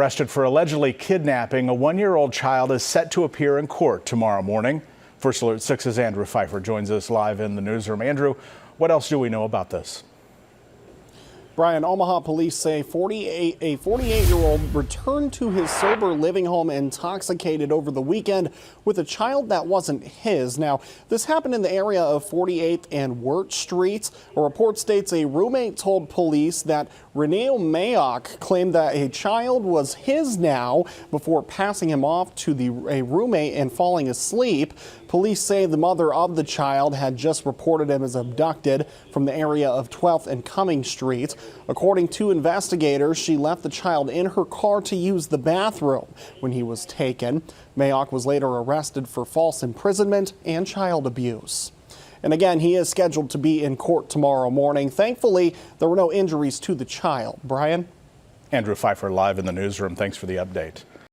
Arrested for allegedly kidnapping a one-year-old child is set to appear in court tomorrow morning. First Alert 6's Andrew Pfeiffer joins us live in the newsroom. Andrew, what else do we know about this? Brian, Omaha police say a 48-year-old returned to his sober living home intoxicated over the weekend with a child that wasn't his. Now, this happened in the area of 48th and Wirt Streets. A report states a roommate told police that Renee Mayock claimed that a child was his now before passing him off to a roommate and falling asleep. Police say the mother of the child had just reported him as abducted from the area of 12th and Cumming Streets. According to investigators, she left the child in her car to use the bathroom when he was taken. Mayock was later arrested for false imprisonment and child abuse. And again, he is scheduled to be in court tomorrow morning. Thankfully, there were no injuries to the child. Brian? Andrew Pfeiffer live in the newsroom. Thanks for the update.